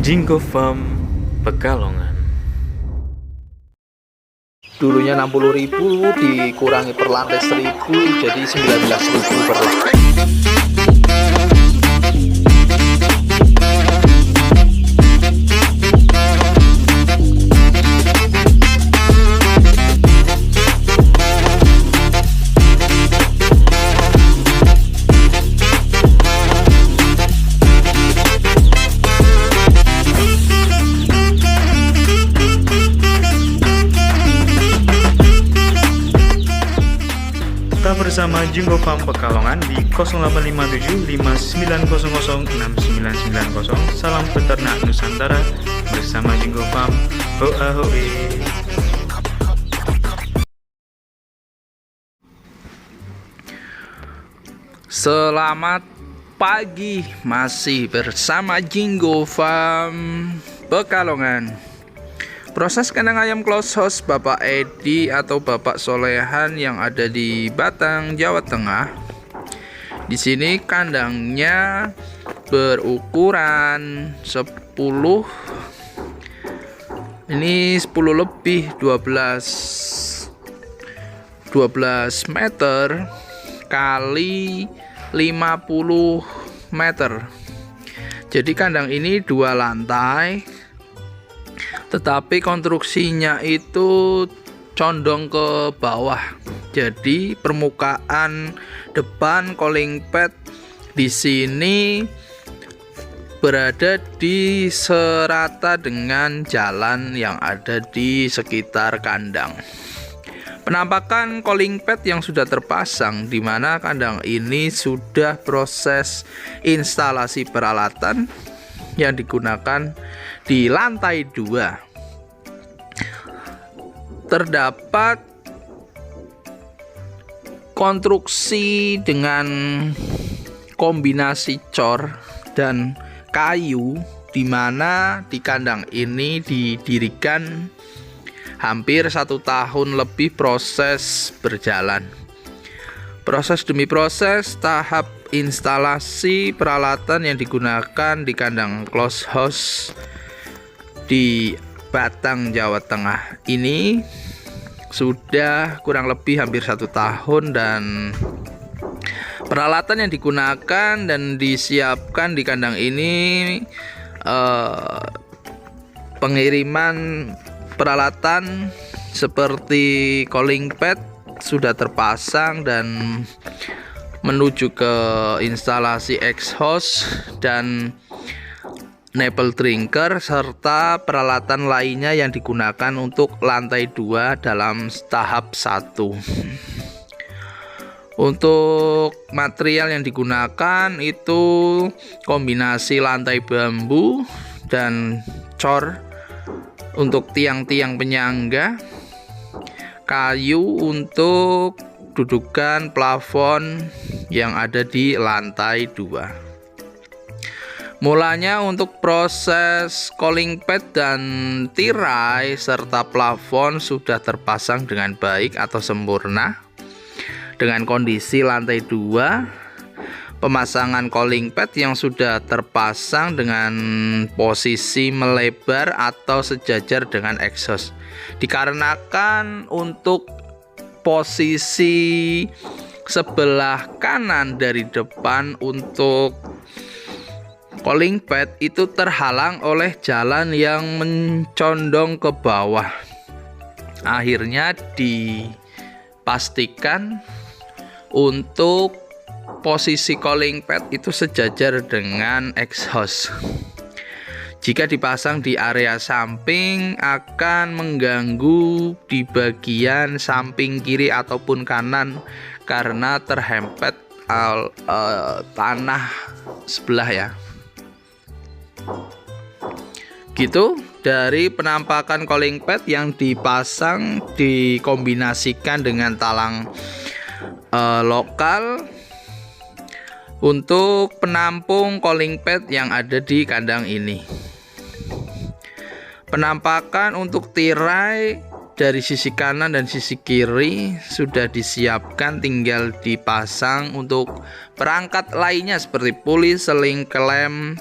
Jinggo Farm Pekalongan. Dulunya 60.000 dikurangi per lantai 1.000 jadi 19.000 per lantai. Tetap bersama Jinggo Farm Pekalongan di 085759006990. Salam peternak Nusantara bersama Jinggo Farm. Hoa hoe. Selamat pagi, masih bersama Jinggo Farm Pekalongan. Proses kandang ayam close house Bapak Edi atau Bapak Solehan yang ada di Batang, Jawa Tengah. Di sini kandangnya berukuran 10, ini 10 lebih 12 meter kali 50 meter. Jadi kandang ini 2 lantai, tetapi konstruksinya itu condong ke bawah. Jadi permukaan depan calling pad di sini berada di serata dengan jalan yang ada di sekitar kandang. Penampakan calling pad yang sudah terpasang, di mana kandang ini sudah proses instalasi peralatan yang digunakan di lantai 2. Terdapat konstruksi dengan kombinasi cor dan kayu, di mana di kandang ini didirikan hampir 1 tahun lebih proses berjalan. Proses demi proses, tahap instalasi peralatan yang digunakan di kandang close house di Batang, Jawa Tengah ini sudah kurang lebih hampir 1 tahun, dan peralatan yang digunakan dan disiapkan di kandang ini, pengiriman peralatan seperti calling pad sudah terpasang dan menuju ke instalasi exhaust dan nipple drinker serta peralatan lainnya yang digunakan untuk lantai 2 dalam tahap 1. Untuk material yang digunakan itu kombinasi lantai bambu dan cor untuk tiang-tiang penyangga, kayu untuk dudukan plafon yang ada di lantai 2. Mulanya untuk proses calling pad dan tirai serta plafon sudah terpasang dengan baik atau sempurna. Dengan kondisi lantai 2, pemasangan calling pad yang sudah terpasang dengan posisi melebar atau sejajar dengan exhaust. Dikarenakan untuk posisi sebelah kanan dari depan untuk calling pad itu terhalang oleh jalan yang mencondong ke bawah. Akhirnya dipastikan untuk posisi calling pad itu sejajar dengan exhaust. Jika dipasang di area samping akan mengganggu di bagian samping kiri ataupun kanan karena terhempet tanah sebelah ya. Gitu dari penampakan calling pad yang dipasang dikombinasikan dengan talang lokal untuk penampung calling pad yang ada di kandang ini. Penampakan untuk tirai dari sisi kanan dan sisi kiri sudah disiapkan, tinggal dipasang untuk perangkat lainnya seperti puli, seling, klem,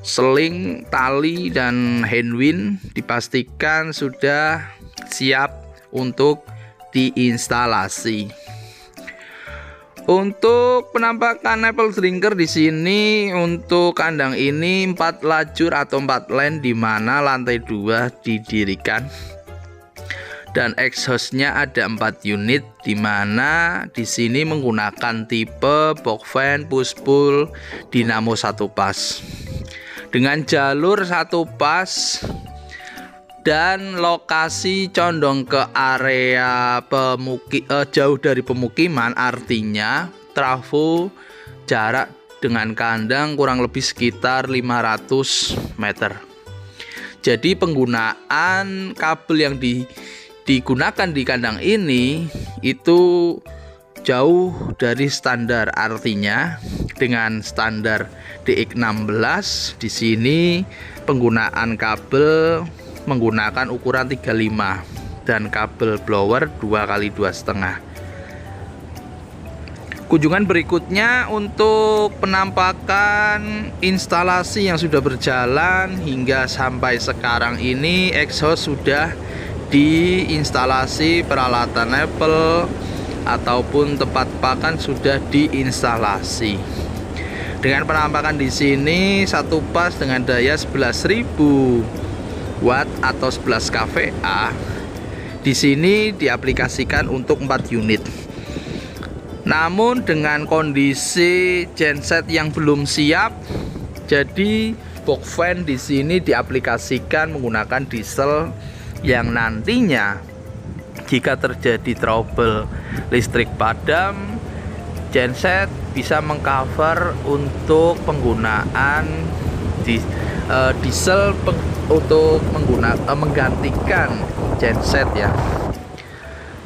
seling, tali, dan handwind dipastikan sudah siap untuk diinstalasi. Untuk penampakan apple drinker di sini, untuk kandang ini 4 lajur atau 4 lane, di mana lantai 2 didirikan. Dan exhaustnya ada 4 unit, di mana di sini menggunakan tipe box fan push pull dinamo 1 pas dengan jalur 1 pas dan lokasi condong ke area jauh dari pemukiman, artinya trafo jarak dengan kandang kurang lebih sekitar 500 meter. Jadi penggunaan kabel yang digunakan di kandang ini itu jauh dari standar, artinya dengan standar DX16 di sini penggunaan kabel menggunakan ukuran 35 dan kabel blower 2x2,5. Kunjungan berikutnya untuk penampakan instalasi yang sudah berjalan hingga sampai sekarang ini. Exhaust sudah diinstalasi, peralatan apple ataupun tempat pakan sudah diinstalasi. Dengan penampakan di sini 1 pas dengan daya 11.000 watt atau 11 kVA. Di sini diaplikasikan untuk 4 unit. Namun dengan kondisi genset yang belum siap, jadi box fan di sini diaplikasikan menggunakan diesel yang nantinya jika terjadi trouble listrik padam, genset bisa mengcover untuk penggunaan diesel untuk menggantikan genset ya.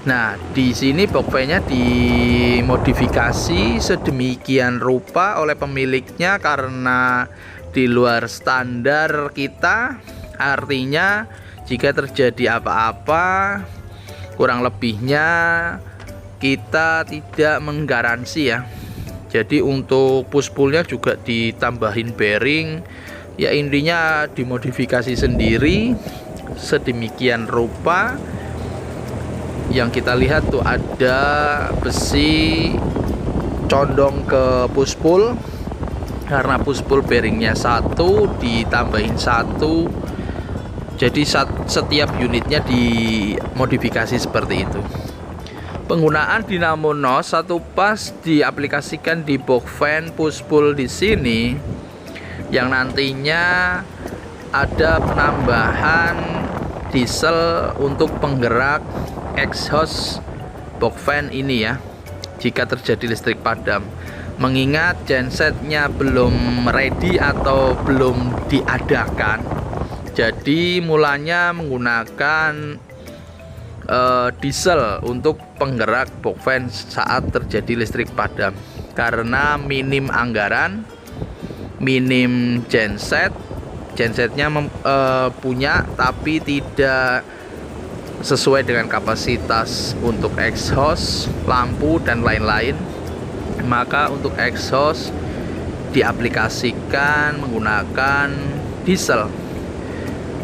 Nah, di sini box fan-nya dimodifikasi sedemikian rupa oleh pemiliknya karena di luar standar kita, artinya jika terjadi apa-apa kurang lebihnya kita tidak menggaransi ya. Jadi untuk push pullnya juga ditambahin bearing ya, intinya dimodifikasi sendiri sedemikian rupa. Yang kita lihat tuh ada besi condong ke push pull, karena push pull bearingnya 1 ditambahin 1, jadi setiap unitnya dimodifikasi seperti itu. Penggunaan dinamo NOS 1 pas diaplikasikan di box fan push pull di sini, yang nantinya ada penambahan diesel untuk penggerak exhaust box fan ini ya, jika terjadi listrik padam. Mengingat gensetnya belum ready atau belum diadakan, jadi mulanya menggunakan diesel untuk penggerak box fan saat terjadi listrik padam, karena minim anggaran, minim gensetnya punya tapi tidak sesuai dengan kapasitas untuk exhaust, lampu, dan lain-lain. Maka untuk exhaust diaplikasikan menggunakan diesel.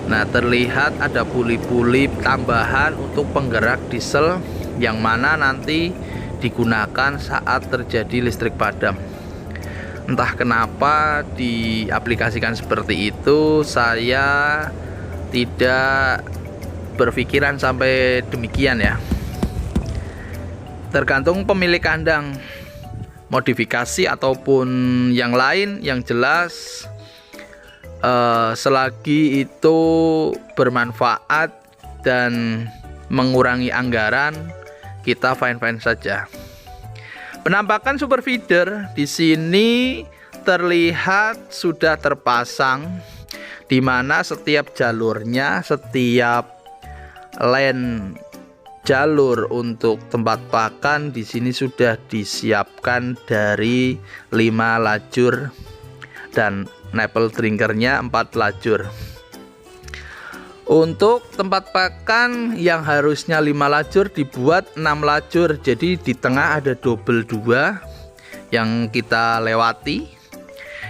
Nah, terlihat ada puli-puli tambahan untuk penggerak diesel yang mana nanti digunakan saat terjadi listrik padam. Entah kenapa diaplikasikan seperti itu, saya tidak berpikiran sampai demikian ya. Tergantung pemilik kandang, modifikasi ataupun yang lain, yang jelas selagi itu bermanfaat dan mengurangi anggaran, kita fine-fine saja. Penampakan super feeder di sini terlihat sudah terpasang, di mana setiap jalurnya, setiap lane jalur untuk tempat pakan di sini sudah disiapkan dari 5 lajur dan apple drinkernya 4 lajur. Untuk tempat pakan yang harusnya 5 lajur dibuat 6 lajur, jadi di tengah ada double 2 yang kita lewati.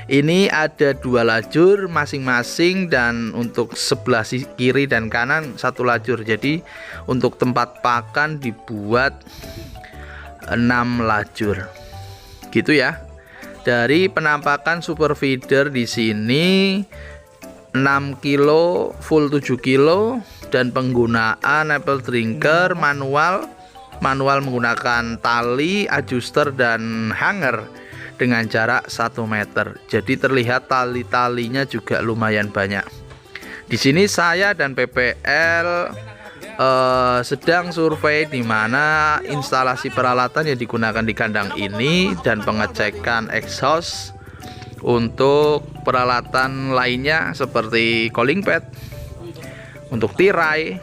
Ini ada 2 lajur masing-masing, dan untuk sebelah kiri dan kanan 1 lajur. Jadi untuk tempat pakan dibuat 6 lajur. Gitu ya. Dari penampakan super feeder di sini 6 kilo full 7 kilo, dan penggunaan apple drinker manual menggunakan tali, adjuster, dan hanger dengan jarak 1 meter. Jadi terlihat tali-talinya juga lumayan banyak. Di sini saya dan PPL sedang survei di mana instalasi peralatan yang digunakan di kandang ini dan pengecekan exhaust untuk peralatan lainnya seperti cooling pad, untuk tirai,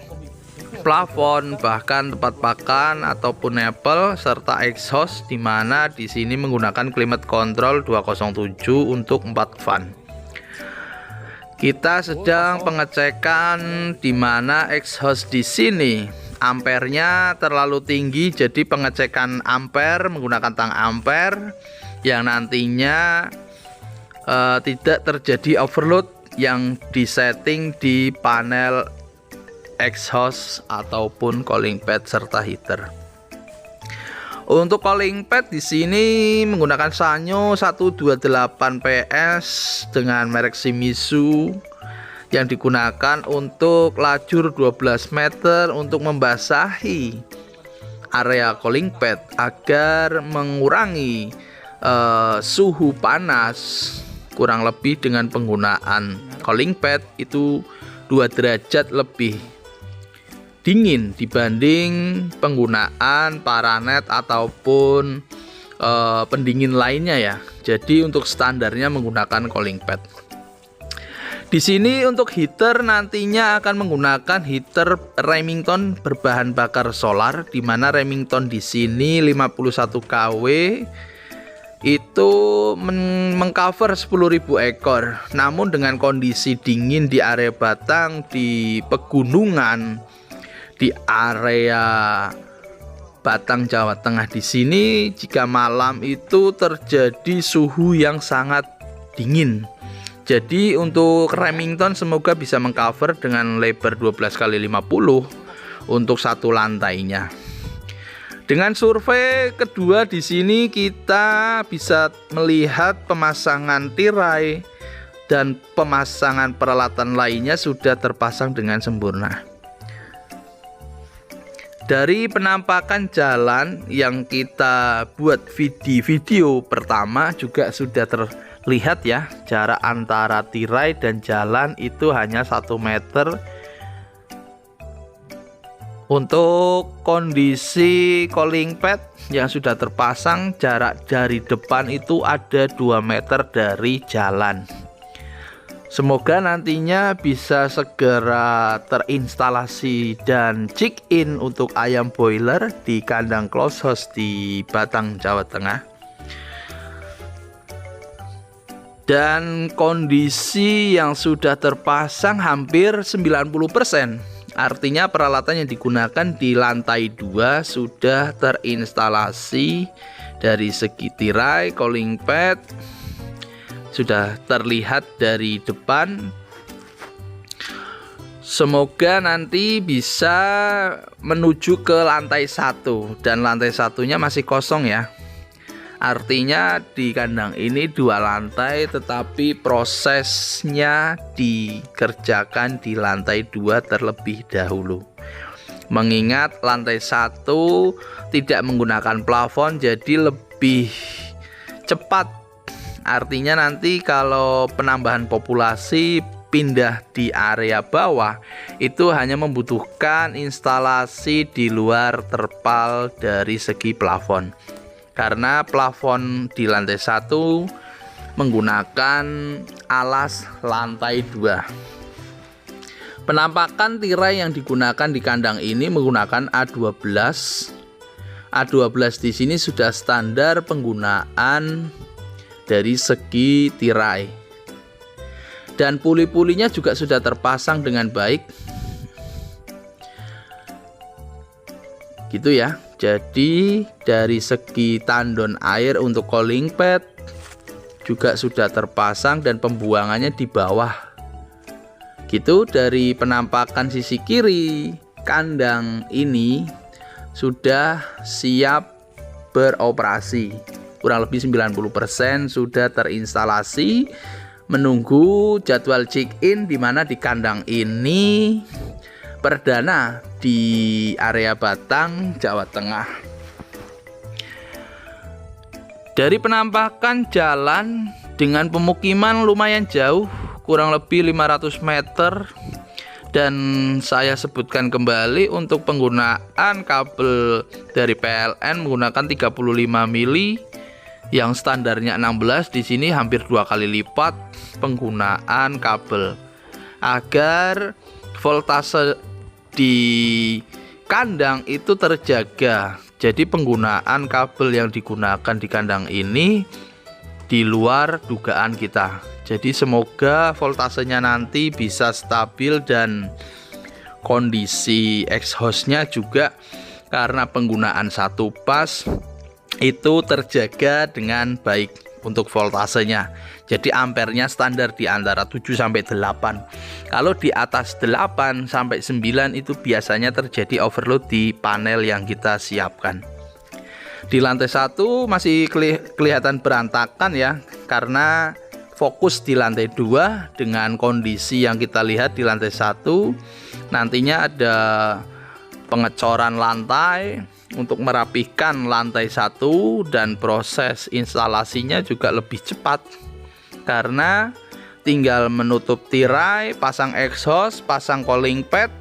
plafon, bahkan tempat pakan ataupun nipple, serta exhaust, di mana di sini menggunakan climate control 207 untuk 4 fan. Kita sedang pengecekan di mana exhaust di sini ampernya terlalu tinggi, jadi pengecekan ampere menggunakan tang ampere yang nantinya tidak terjadi overload yang disetting di panel exhaust ataupun cooling pad serta heater. Untuk cooling pad di sini menggunakan Sanyo 128 PS dengan merek Shimizu yang digunakan untuk lajur 12 meter untuk membasahi area cooling pad agar mengurangi suhu panas kurang lebih dengan penggunaan cooling pad itu 2 derajat lebih dingin dibanding penggunaan paranet ataupun pendingin lainnya ya. Jadi untuk standarnya menggunakan cooling pad. Di sini untuk heater nantinya akan menggunakan heater Remington berbahan bakar solar, di mana Remington di sini 51 kW itu mengcover 10.000 ekor. Namun dengan kondisi dingin di area Batang, di pegunungan, di area Batang Jawa Tengah di sini, jika malam itu terjadi suhu yang sangat dingin. Jadi untuk Remington semoga bisa mengcover dengan lebar 12x50 untuk 1 lantainya. Dengan survei kedua di sini kita bisa melihat pemasangan tirai dan pemasangan peralatan lainnya sudah terpasang dengan sempurna. Dari penampakan jalan yang kita buat video pertama juga sudah terlihat ya, jarak antara tirai dan jalan itu hanya 1 meter. Untuk kondisi cooling pad yang sudah terpasang, jarak dari depan itu ada 2 meter dari jalan. Semoga nantinya bisa segera terinstalasi dan check in untuk ayam boiler di kandang close house di Batang, Jawa Tengah. Dan kondisi yang sudah terpasang hampir 90%. Artinya peralatan yang digunakan di lantai 2 sudah terinstalasi dari segi tirai, cooling pad sudah terlihat dari depan. Semoga nanti bisa menuju ke lantai 1, dan lantai 1-nya masih kosong ya. Artinya di kandang ini 2 lantai, tetapi prosesnya dikerjakan di lantai 2 terlebih dahulu. Mengingat lantai 1 tidak menggunakan plafon, jadi lebih cepat. Artinya nanti kalau penambahan populasi pindah di area bawah itu hanya membutuhkan instalasi di luar terpal dari segi plafon. Karena plafon di lantai 1 menggunakan alas lantai 2. Penampakan tirai yang digunakan di kandang ini menggunakan A12. A12 di sini sudah standar penggunaan dari segi tirai, dan puli-pulinya juga sudah terpasang dengan baik gitu ya. Jadi dari segi tandon air untuk cooling pad juga sudah terpasang dan pembuangannya di bawah. Gitu. Dari penampakan sisi kiri, kandang ini sudah siap beroperasi. Kurang lebih 90% sudah terinstalasi, menunggu jadwal check-in, di mana di kandang ini perdana di area Batang, Jawa Tengah. Dari penampakan jalan dengan pemukiman lumayan jauh, kurang lebih 500 meter. Dan saya sebutkan kembali, untuk penggunaan kabel dari PLN menggunakan 35 mili yang standarnya 16, di sini hampir 2 kali lipat penggunaan kabel agar voltase di kandang itu terjaga. Jadi penggunaan kabel yang digunakan di kandang ini di luar dugaan kita. Jadi semoga voltasenya nanti bisa stabil dan kondisi exhaustnya juga, karena penggunaan satu pas itu terjaga dengan baik untuk voltasenya. Jadi ampernya standar di antara 7 sampai 8. Kalau di atas 8 sampai 9 itu biasanya terjadi overload di panel yang kita siapkan. Di lantai 1 masih kelihatan berantakan ya, karena fokus di lantai 2 dengan kondisi yang kita lihat di lantai 1. Nantinya ada pengecoran lantai untuk merapihkan lantai 1, dan proses instalasinya juga lebih cepat karena tinggal menutup tirai, pasang exhaust, pasang cooling pad,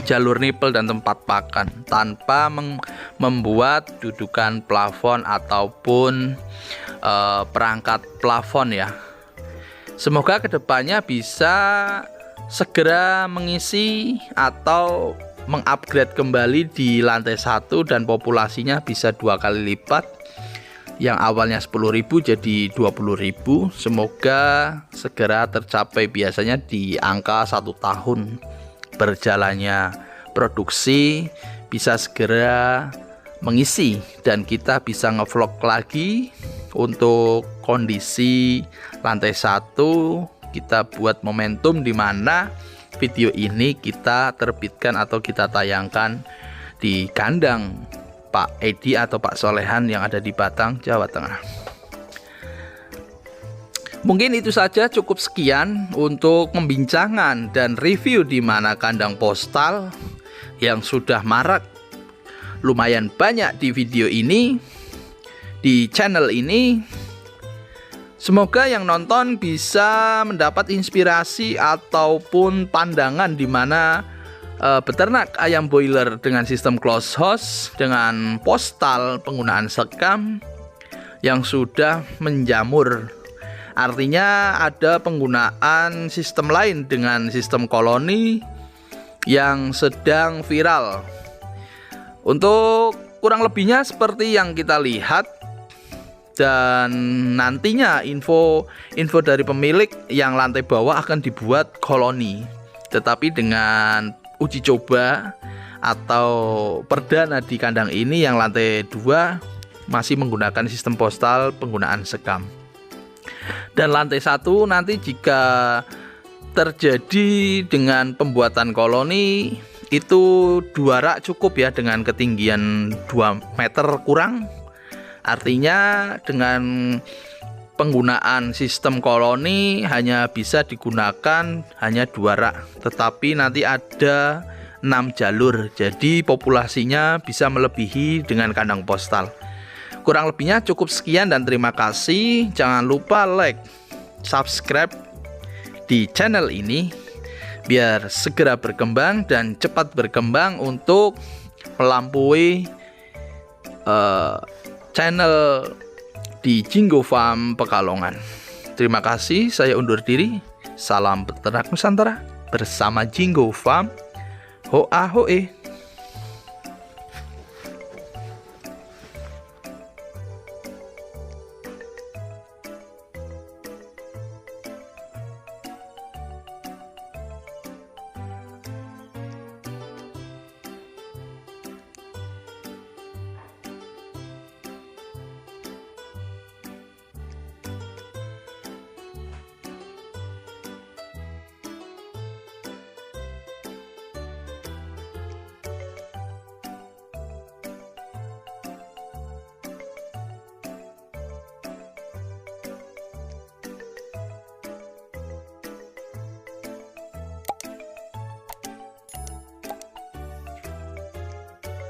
jalur nipple dan tempat pakan, tanpa membuat dudukan plafon ataupun perangkat plafon ya. Semoga kedepannya bisa segera mengisi atau mengupgrade kembali di lantai 1 dan populasinya bisa 2 kali lipat, yang awalnya 10.000 jadi 20.000. Semoga segera tercapai, biasanya di angka 1 tahun berjalannya produksi bisa segera mengisi, dan kita bisa ngevlog lagi untuk kondisi lantai 1. Kita buat momentum di mana video ini kita terbitkan atau kita tayangkan di kandang Pak Edi atau Pak Solehan yang ada di Batang, Jawa Tengah. Mungkin itu saja, cukup sekian untuk pembincangan dan review di mana kandang postal yang sudah marak lumayan banyak di video ini, di channel ini. Semoga yang nonton bisa mendapat inspirasi ataupun pandangan di mana beternak ayam boiler dengan sistem closed house dengan postal penggunaan sekam yang sudah menjamur. Artinya ada penggunaan sistem lain dengan sistem koloni yang sedang viral. Untuk kurang lebihnya seperti yang kita lihat, dan nantinya info dari pemilik yang lantai bawah akan dibuat koloni, tetapi dengan uji coba atau perdana di kandang ini yang lantai 2 masih menggunakan sistem postal penggunaan sekam. Dan lantai 1 nanti jika terjadi dengan pembuatan koloni itu 2 rak cukup ya, dengan ketinggian 2 meter kurang. Artinya dengan penggunaan sistem koloni hanya bisa digunakan hanya 2 rak, tetapi nanti ada 6 jalur, jadi populasinya bisa melebihi dengan kandang postal. Kurang lebihnya cukup sekian dan terima kasih. Jangan lupa like, subscribe di channel ini biar segera berkembang dan cepat berkembang untuk melampaui channel di Jinggo Farm Pekalongan. Terima kasih, saya undur diri. Salam peternak Nusantara bersama Jinggo Farm. Hoa hoe.